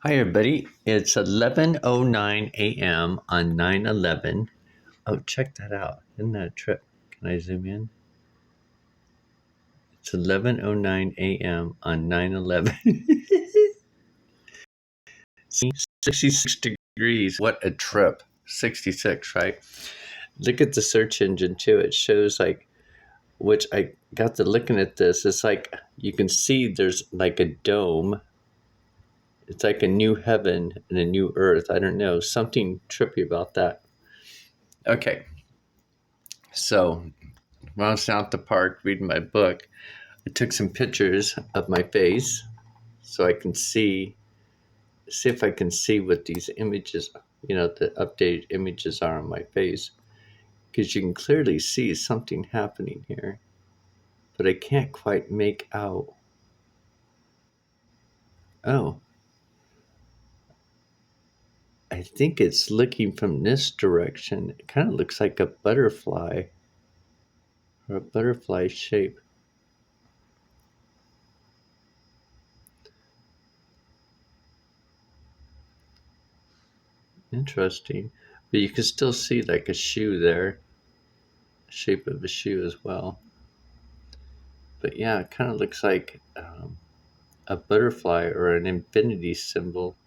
Hi, everybody. It's 11:09 a.m. on 9/11. Oh, check that out. Isn't that a trip? Can I zoom in? It's 11:09 a.m. on 9/11. 66 degrees. What a trip. 66, right? Look at the search engine, too. It shows, which I got to looking at this. It's like you can see there's like a dome. It's like a new heaven and a new earth. I don't know. Something trippy about that. Okay. So when I was down at the park reading my book, I took some pictures of my face so I can see if I can see what these images, the updated images are on my face. Because you can clearly see something happening here, but I can't quite make out. Oh, I think it's looking from this direction. It kind of looks like a butterfly or a butterfly shape. Interesting. But you can still see like a shoe there, shape of a shoe as well. But yeah, it kind of looks like a butterfly or an infinity symbol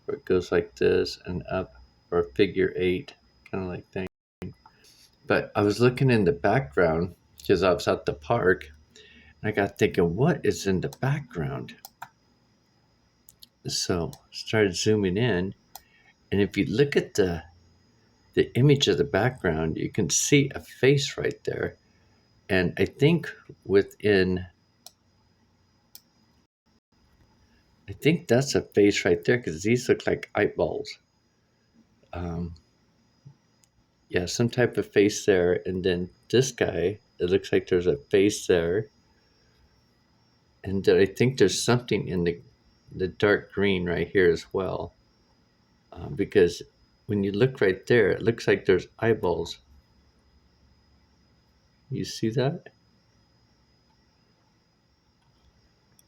where it goes like this and up, or a figure eight kind of like thing. But I was looking in the background because I was at the park and I got thinking, what is in the background? So started zooming in, and if you look at the image of the background, you can see a face right there. And I think that's a face right there because these look like eyeballs. Um, yeah, some type of face there. And then this guy, it looks like there's a face there. And then I think there's something in the dark green right here as well. Because when you look right there, it looks like there's eyeballs. You see that?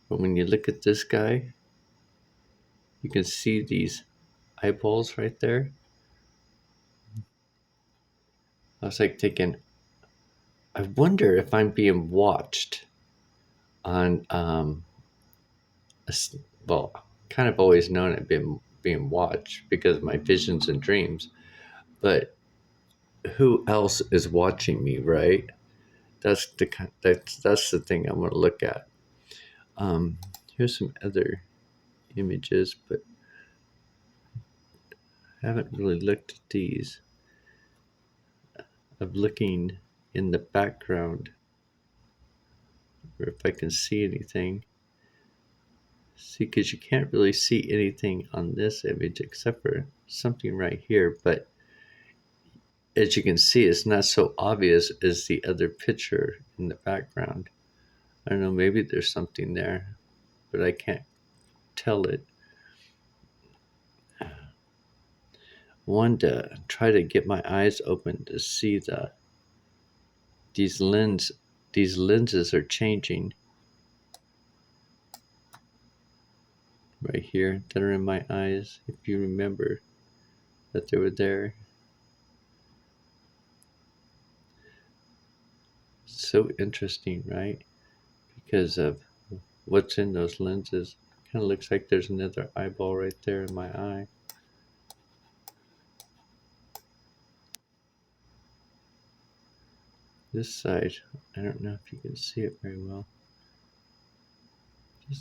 But when you look at this guy, you can see these eyeballs right there. I was like thinking, I wonder if I'm being watched on well, kind of always known it being watched because of my visions and dreams. But who else is watching me, right? That's the thing I want to look at. Um, Here's some other images, but I haven't really looked at these. Of looking in the background, or if I can see anything. See, because you can't really see anything on this image except for something right here, but as you can see, it's not so obvious as the other picture in the background. I don't know, maybe there's something there, but I can't tell it. I wanted to try to get my eyes open to see these lens these lenses are changing right here that are in my eyes, if you remember that they were there. So interesting, right? Because of what's in those lenses. Kind of looks like there's another eyeball right there in my eye. This side, I don't know if you can see it very well.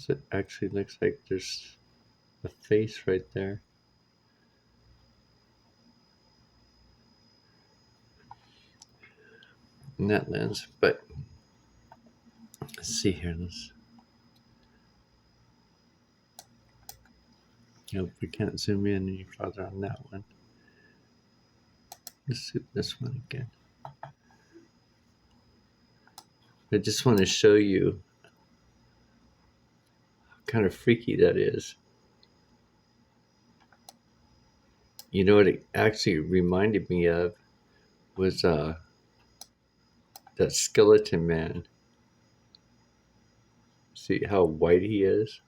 It actually looks like there's a face right there. In that lens, but let's see here. Nope, we can't zoom in any farther on that one. Let's do this one again. I just want to show you how kind of freaky that is. You know what it actually reminded me of was that skeleton man. See how white he is?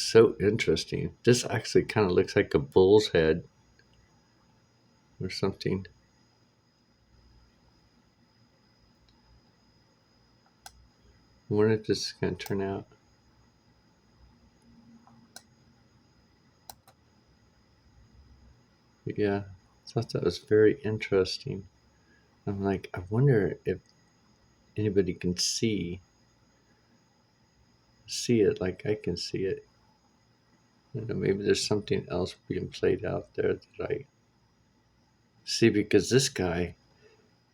so interesting. This actually kind of looks like a bull's head or something. I wonder if this is going to turn out. Yeah, I thought that was very interesting. I'm like, I wonder if anybody can see it like I can see it. I don't know, maybe there's something else being played out there that I see, because this guy,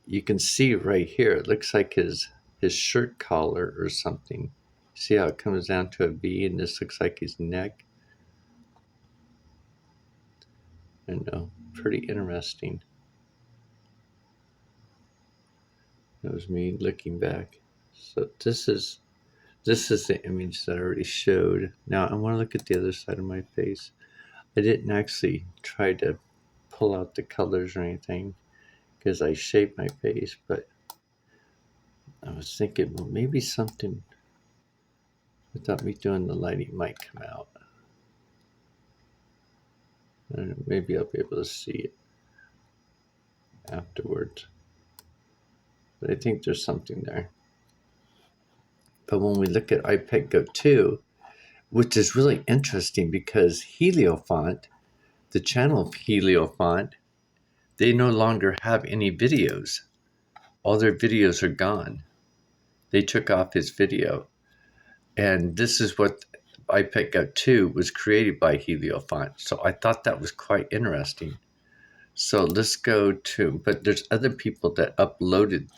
you can see right here, it looks like his shirt collar or something. See how it comes down to a V, and this looks like his neck? I know, pretty interesting. That was me looking back. So this is the image that I already showed. Now I want to look at the other side of my face. I didn't actually try to pull out the colors or anything because I shaped my face, but I was thinking, well, maybe something without me doing the lighting might come out. I don't know, maybe I'll be able to see it afterwards. But I think there's something there. But when we look at iPad Go 2, which is really interesting because Heliofont, the channel of Heliofont, they no longer have any videos. All their videos are gone. They took off his video. And this is what iPad Go 2 was created by Heliofont. So I thought that was quite interesting. So let's go to, but there's other people that uploaded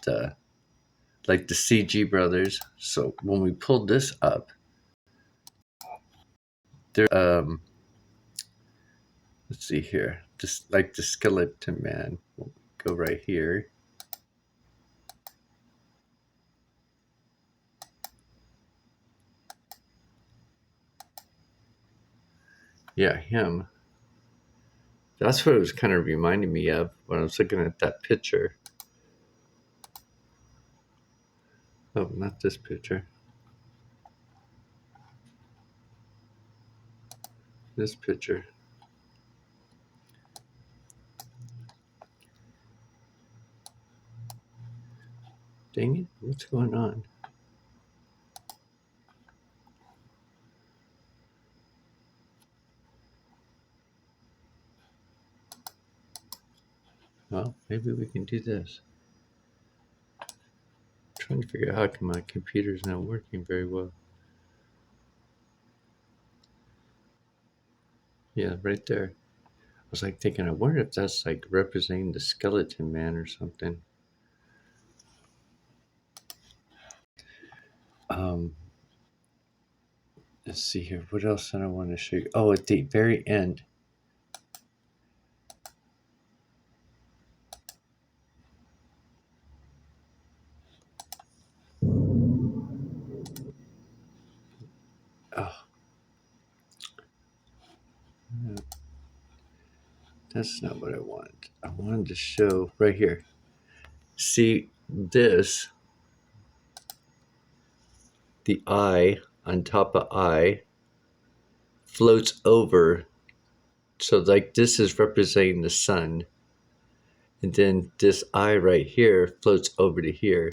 like the CG brothers. So when we pulled this up, there, let's see here, just like the Skeleton Man. We'll go right here. Yeah, him. That's what it was kind of reminding me of when I was looking at that picture. Oh, not this picture. This picture. Dang it, what's going on? Well, maybe we can do this. I'm trying to figure out how come my computer's not working very well. Yeah, right there. I was like thinking, I wonder if that's like representing the Skeleton Man or something. Um, let's see here. What else did I want to show you? Oh, at the very end. Oh, that's not what I want. I wanted to show right here. See this, the eye on top of eye floats over. So like this is representing the sun. And then this eye right here floats over to here.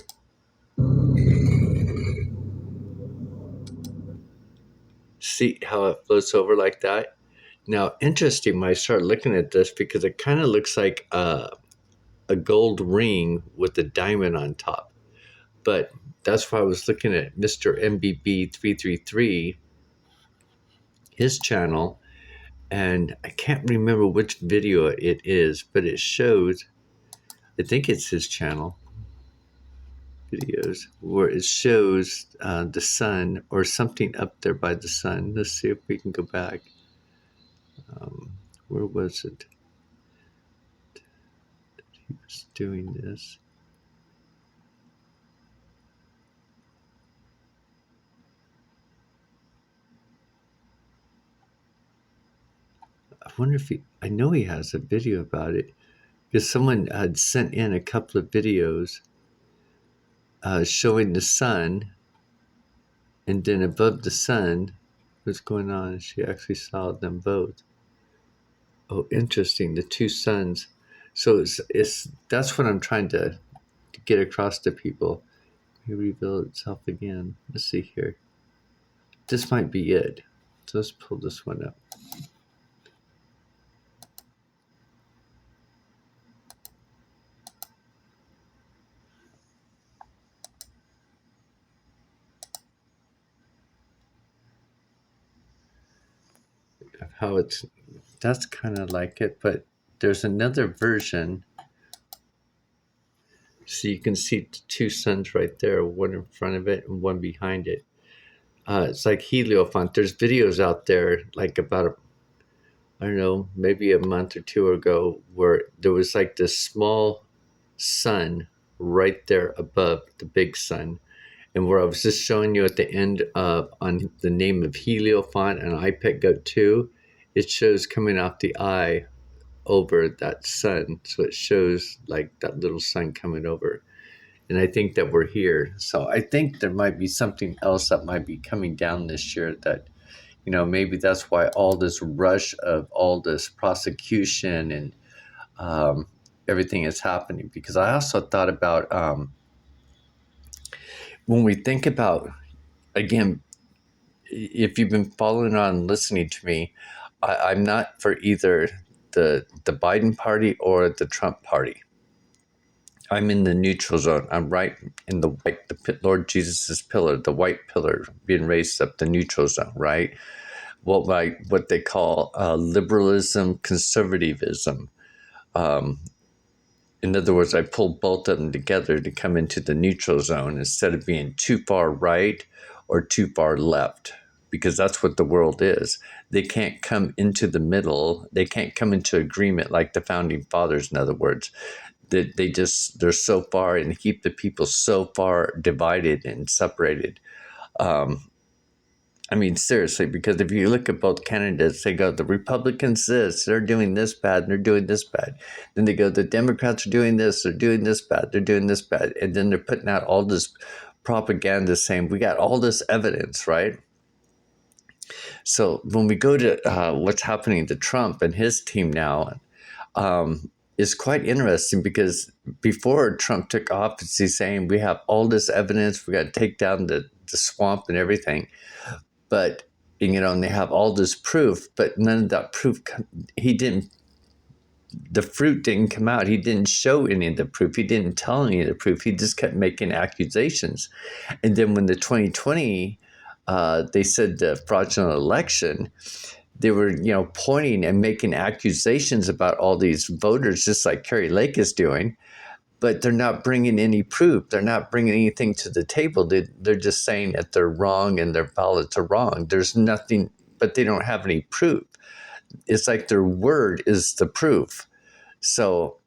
See how it floats over like that? Now, interesting when I start looking at this because it kind of looks like a gold ring with a diamond on top. But that's why I was looking at Mr. MBB333, his channel, and I can't remember which video it is, but it shows, I think it's his channel videos, where it shows the sun or something up there by the sun. Let's see if we can go back. Where was it? He was doing this. I wonder if I know he has a video about it because someone had sent in a couple of videos showing the sun, and then above the sun what's going on. She actually saw them both. Oh, interesting. The two suns. So it's that's what I'm trying to get across to people. It revealed itself again. Let's see here. This might be it. So let's pull this one up. How it's that's kind of like it, but there's another version. So you can see the two suns right there, one in front of it and one behind it. It's like Heliofont. There's videos out there, like about I don't know, maybe a month or two ago, where there was like this small sun right there above the big sun. And where I was just showing you at the end on the name of Heliofont and IPEC Go 2, it shows coming off the eye over that sun. So it shows like that little sun coming over. And I think that we're here. So I think there might be something else that might be coming down this year that, maybe that's why all this rush of all this prosecution and everything is happening. Because I also thought about when we think about, again, if you've been following on listening to me, I'm not for either the Biden party or the Trump party. I'm in the neutral zone. I'm right in the white, the Lord Jesus's pillar, the white pillar being raised up, the neutral zone, right? What they call liberalism, conservatism. In other words, I pull both of them together to come into the neutral zone instead of being too far right or too far left, because that's what the world is. They can't come into the middle. They can't come into agreement like the founding fathers, in other words. They're so far and keep the people so far divided and separated. I mean, seriously, because if you look at both candidates, they go, the Republicans this, they're doing this bad, and they're doing this bad. Then they go, the Democrats are doing this, they're doing this bad, they're doing this bad. And then they're putting out all this propaganda saying, we got all this evidence, right? So when we go to what's happening to Trump and his team now, is quite interesting because before Trump took office, he's saying, we have all this evidence, we got to take down the swamp and everything. But, and they have all this proof, but none of that proof, the fruit didn't come out. He didn't show any of the proof. He didn't tell any of the proof. He just kept making accusations. And then when the 2020, they said the fraudulent election, they were, pointing and making accusations about all these voters, just like Kari Lake is doing. But they're not bringing any proof. They're not bringing anything to the table. They're just saying that they're wrong and their ballots are wrong. There's nothing, but they don't have any proof. It's like their word is the proof. So,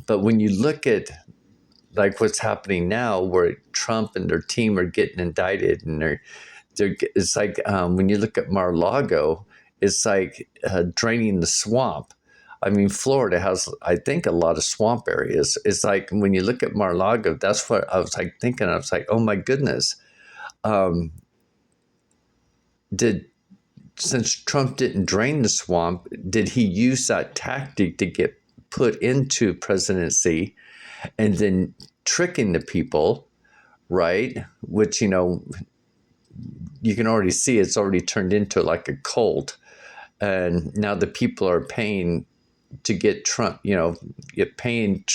but when you look at like what's happening now, where Trump and their team are getting indicted, and it's like when you look at Mar-a-Lago, it's like draining the swamp. I mean, Florida has, I think, a lot of swamp areas. It's like when you look at Mar-a-Lago, that's what I was like thinking. I was like, oh my goodness. Since Trump didn't drain the swamp, did he use that tactic to get put into presidency and then tricking the people, right? Which, you can already see it's already turned into like a cult. And now the people are paying to get Trump, paying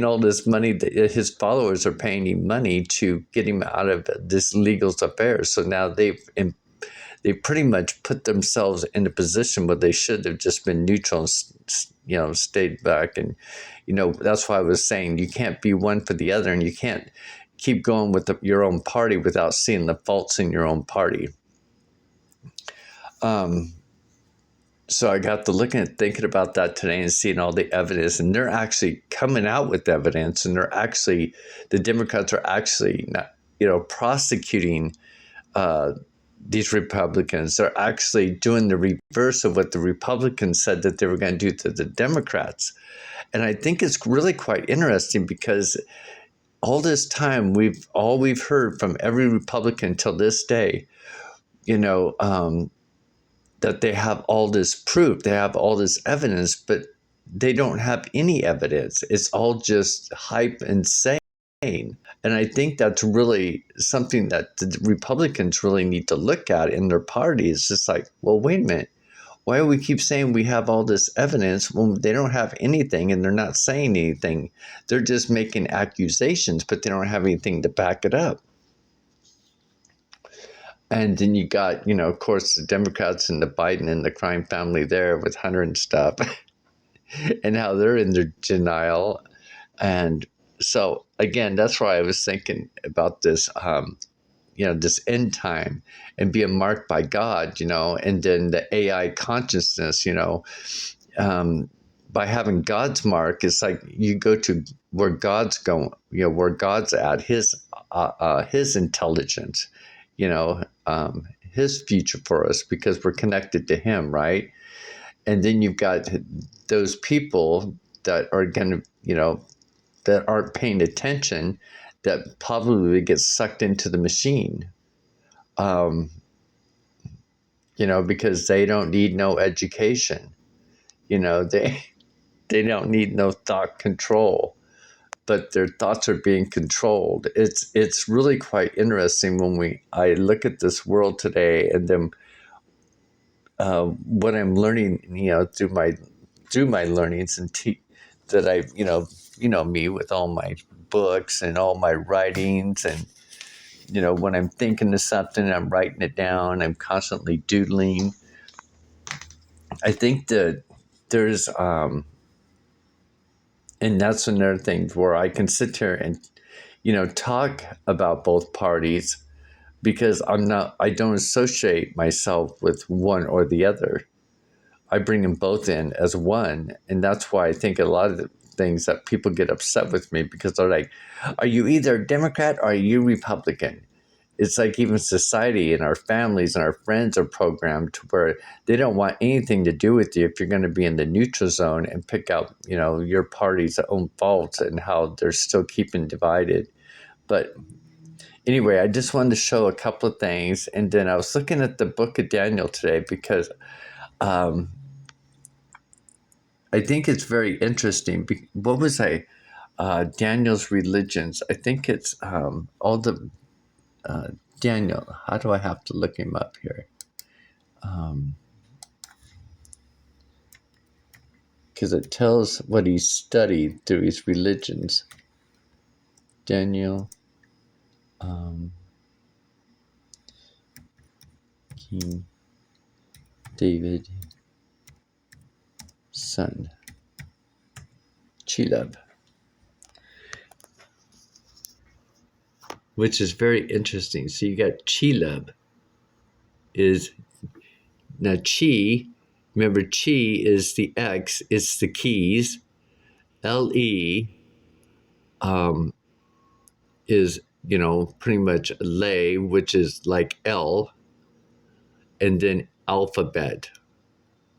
all this money. That his followers are paying him money to get him out of this legal affairs. So now they pretty much put themselves in a position where they should have just been neutral and, stayed back. And, that's why I was saying you can't be one for the other, and you can't keep going with your own party without seeing the faults in your own party. So I got to thinking about that today and seeing all the evidence, and they're actually coming out with evidence, and the Democrats are actually not, prosecuting these Republicans. They're actually doing the reverse of what the Republicans said that they were going to do to the Democrats. And I think it's really quite interesting because all this time we've heard from every Republican till this day, you know, that they have all this proof, they have all this evidence, but they don't have any evidence. It's all just hype and saying. And I think that's really something that the Republicans really need to look at in their party. It's just like, well, wait a minute. Why do we keep saying we have all this evidence when they don't have anything and they're not saying anything? They're just making accusations, but they don't have anything to back it up. And then you got, of course, the Democrats and the Biden and the crime family there with Hunter and stuff, and how they're in their denial. And so, again, that's why I was thinking about this, this end time and being marked by God, and then the AI consciousness, by having God's mark, it's like you go to where God's going, where God's at, his intelligence, his future for us, because we're connected to him, right? And then you've got those people that are going to, that aren't paying attention, that probably get sucked into the machine, because they don't need no education, they don't need no thought control, but their thoughts are being controlled. It's really quite interesting when I look at this world today, and then what I'm learning, through my learnings and that I, me with all my books and all my writings, and when I'm thinking of something, I'm writing it down. I'm constantly doodling. I think that there's and that's another thing where I can sit here and talk about both parties, because I don't associate myself with one or the other. I bring them both in as one. And that's why I think a lot of the things that people get upset with me, because they're like, are you either Democrat or are you Republican? It's like even society and our families and our friends are programmed to where they don't want anything to do with you if you're going to be in the neutral zone and pick out, your party's own faults and how they're still keeping divided. But anyway, I just wanted to show a couple of things. And then I was looking at the book of Daniel today, because I think it's very interesting. What was Daniel's religions? I think it's all the Daniel. How do I have to look him up here? Because it tells what he studied through his religions. Daniel, King David, son, Chelub. Which is very interesting. So you got Chelub now Chi, remember Chi is the X, it's the keys. LE is, pretty much lay, which is like L, and then alphabet,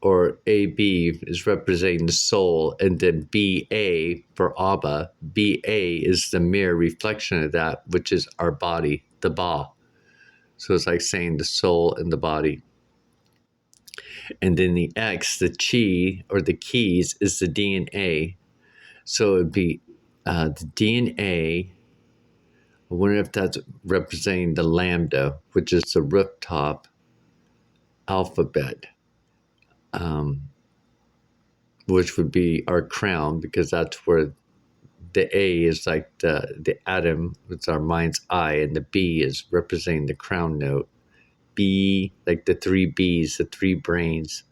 or AB is representing the soul, and then BA for Abba. BA is the mirror reflection of that, which is our body, the Ba. So it's like saying the soul and the body. And then the X, the Chi, or the keys, is the DNA. So it'd be the DNA. I wonder if that's representing the lambda, which is the rooftop alphabet, which would be our crown, because that's where the A is like the atom, it's our mind's eye, and the B is representing the crown note. B, like the three B's, the three brains,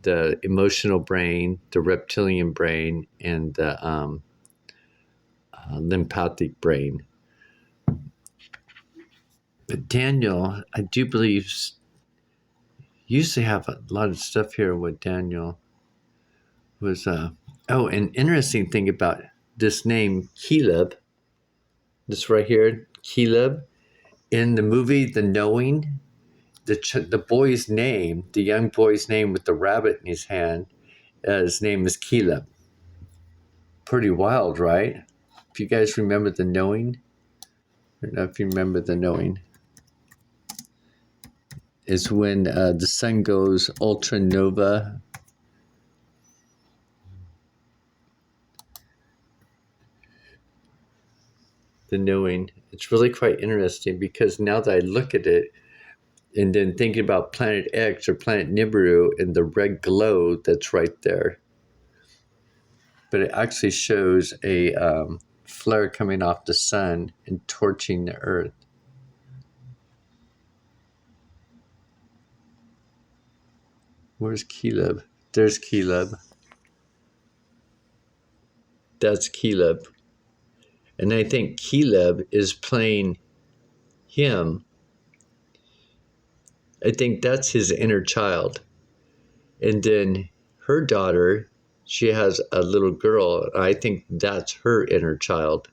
the emotional brain, the reptilian brain, and the lymphatic brain. But Daniel, I do believe, used to have a lot of stuff here with Daniel. Was an interesting thing about this name Chelub, this right here, Chelub, in the movie The Knowing, the boy's name, the young boy's name with the rabbit in his hand, his name is Chelub. Pretty wild, right? If you guys remember The Knowing, I don't know if you remember The Knowing. is when the sun goes ultra nova. The knowing. It's really quite interesting because now that I look at it and then thinking about Planet X or Planet Nibiru and the red glow that's right there, but it actually shows a flare coming off the sun and torching the earth. Where's Caleb? There's Caleb. That's Caleb. And I think Caleb is playing him. I think that's his inner child. And then her daughter, she has a little girl. I think that's her inner child.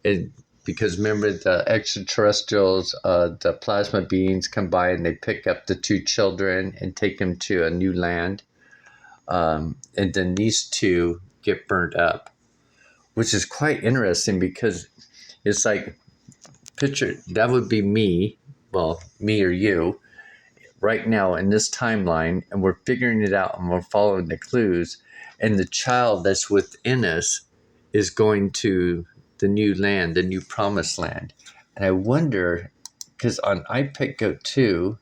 And because remember the extraterrestrials, the plasma beings come by and they pick up the two children and take them to a new land. And then these two get burnt up, which is quite interesting because it's like, picture, that would be me, well, me or you, right now in this timeline, and we're figuring it out and we're following the clues, and the child that's within us is going to the new land, the new promised land. And I wonder, because on I Pick Goat 2,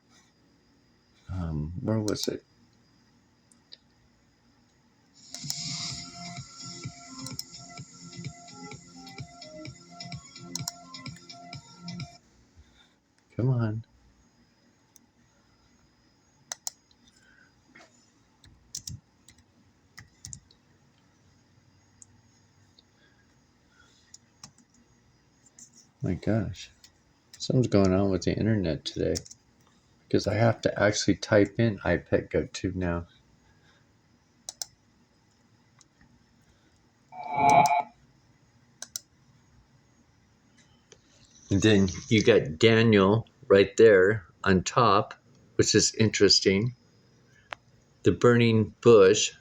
where was it? Come on. My gosh. Something's going on with the internet today. Because I have to actually type in I Pick Goat 2 now. And then you got Daniel right there on top, which is interesting. The burning bush,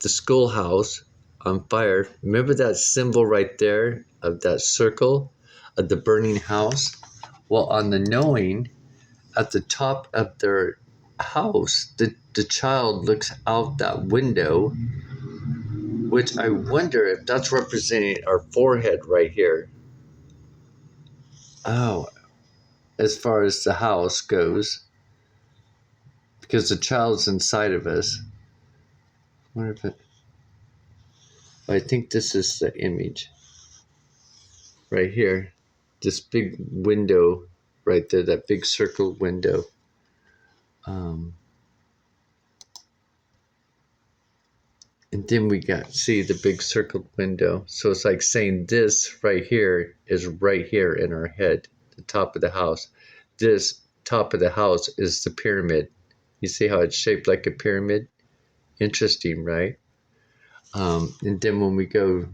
the schoolhouse on fire. Remember that symbol right there of that circle of the burning house? Well, on the knowing, at the top of their house, the child looks out that window, which I wonder if that's representing our forehead right here. Oh, as far as the house goes, because the child's inside of us. I wonder if it, I think this is the image right here. This big window right there, that big circle window. And then we got, see the big circled window. So it's like saying this right here is right here in our head, the top of the house. This top of the house is the pyramid. You see how it's shaped like a pyramid? Interesting, right? And then when we go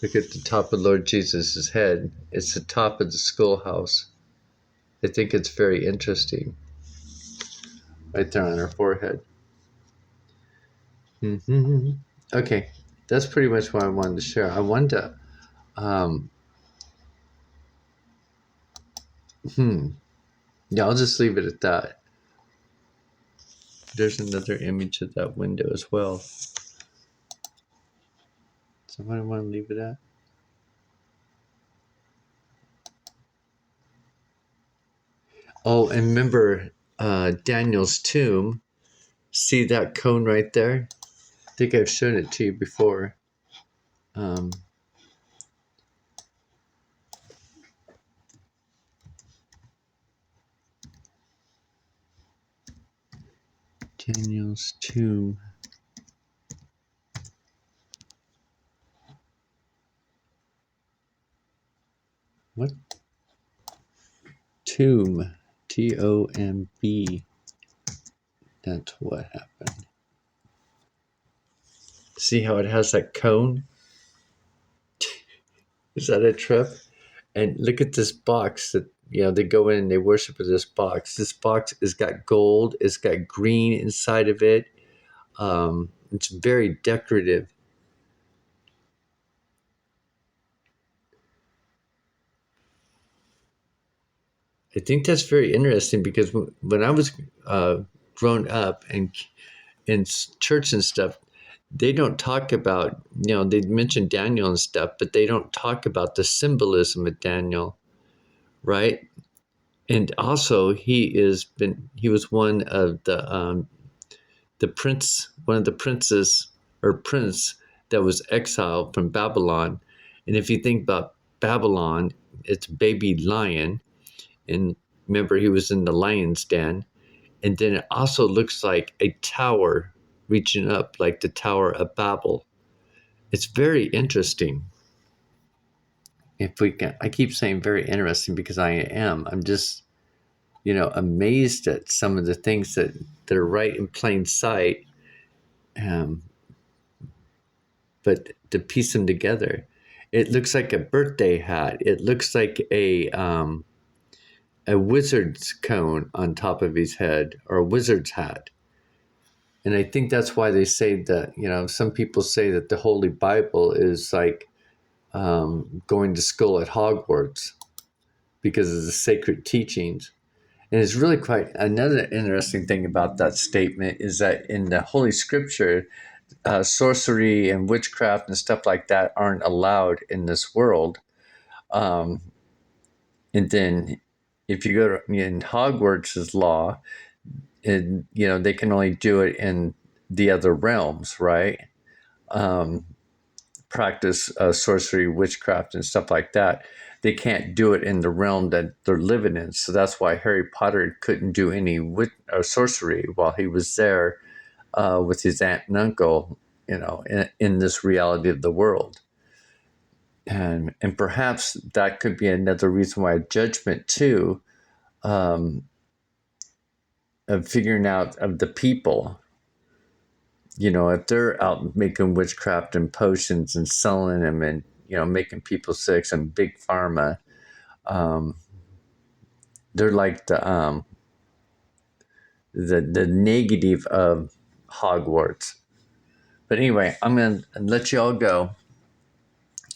look at the top of Lord Jesus' head, it's the top of the schoolhouse. I think it's very interesting. Right there on our forehead. Mm-hmm. Okay, that's pretty much what I wanted to share. I wanted to, yeah, I'll just leave it at that. There's another image of that window as well. Somebody want to leave it at? Oh, and remember Daniel's tomb. See that cone right there? I think I've shown it to you before. Daniel's tomb. What? Tomb. Tomb. That's what happened. See how it has that cone? Is that a trip? And look at this box that, you know, they go in and they worship at this box. This box has got gold. It's got green inside of it. It's very decorative. I think that's very interesting because when I was growing up and in church and stuff, they don't talk about, they mention Daniel and stuff, but they don't talk about the symbolism of Daniel, right? And also, he was one of the princes or prince that was exiled from Babylon. And if you think about Babylon, it's baby lion, and remember he was in the lion's den. And then it also looks like a tower reaching up, like the Tower of Babel. It's very interesting. If we can, I keep saying very interesting because I am. I'm just, amazed at some of the things that are right in plain sight. Um, but to piece them together, it looks like a birthday hat. It looks like a wizard's cone on top of his head, or a wizard's hat. And I think that's why they say that, some people say that the Holy Bible is like going to school at Hogwarts because of the sacred teachings. And it's really quite another interesting thing about that statement is that in the Holy Scripture, sorcery and witchcraft and stuff like that aren't allowed in this world. Um, and then if you go to in Hogwarts' law, and they can only do it in the other realms, right? Um, practice sorcery, witchcraft, and stuff like that. They can't do it in the realm that they're living in. So that's why Harry Potter couldn't do any sorcery while he was there with his aunt and uncle, in this reality of the world. And perhaps that could be another reason why judgment too, of figuring out of the people. If they're out making witchcraft and potions and selling them and, making people sick and big pharma, they're like the negative of Hogwarts. But anyway, I'm going to let you all go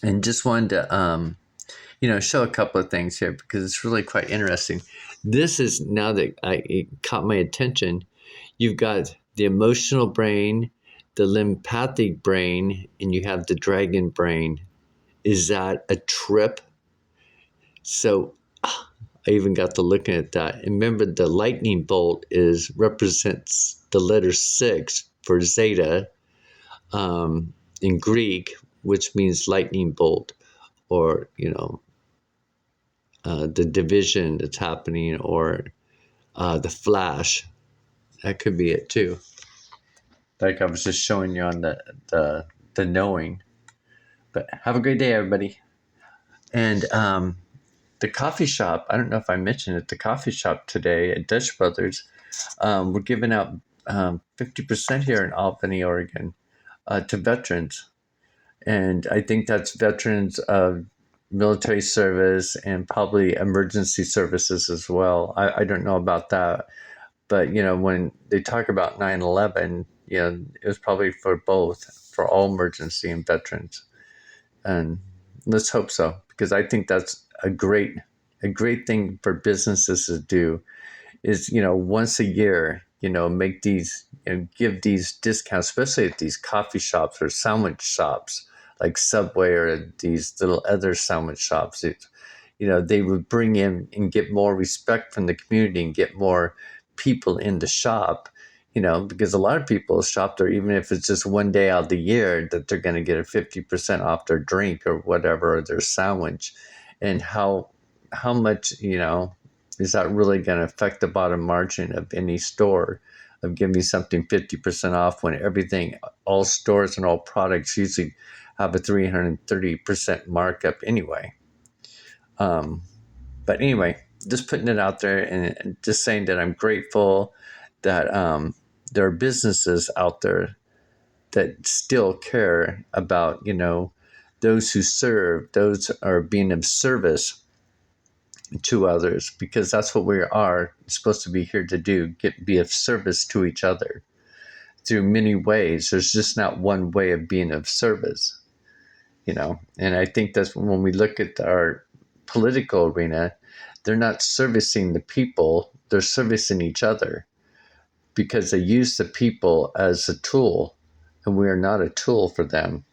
and just wanted to, show a couple of things here because it's really quite interesting. This is, now that it caught my attention, you've got the emotional brain, the lymphatic brain, and you have the dragon brain. Is that a trip? So I even got to looking at that. And remember, the lightning bolt represents the letter 6 for zeta in Greek, which means lightning bolt, or the division that's happening, or the flash. That could be it too. Like I was just showing you on the knowing. But have a great day, everybody. And the coffee shop, I don't know if I mentioned it, the coffee shop today at Dutch Brothers, we're giving out 50% here in Albany, Oregon, to veterans. And I think that's veterans of military service and probably emergency services as well. I don't know about that. But, when they talk about 9/11, it was probably for both, for all emergency and veterans. And let's hope so, because I think that's a great thing for businesses to do is, once a year, make these, give these discounts, especially at these coffee shops or sandwich shops like Subway or these little other sandwich shops. They would bring in and get more respect from the community and get more people in the shop, because a lot of people shop there, even if it's just one day out of the year, that they're going to get a 50% off their drink or whatever, or their sandwich. And how much, is that really going to affect the bottom margin of any store of giving something 50% off when everything, all stores and all products usually have a 330% markup anyway. But anyway, just putting it out there and just saying that I'm grateful that there are businesses out there that still care about, those who serve, those are being of service to others, because that's what we are supposed to be here to do, be of service to each other through many ways. There's just not one way of being of service, and I think that's when we look at our political arena, they're not servicing the people, they're servicing each other because they use the people as a tool, and we are not a tool for them.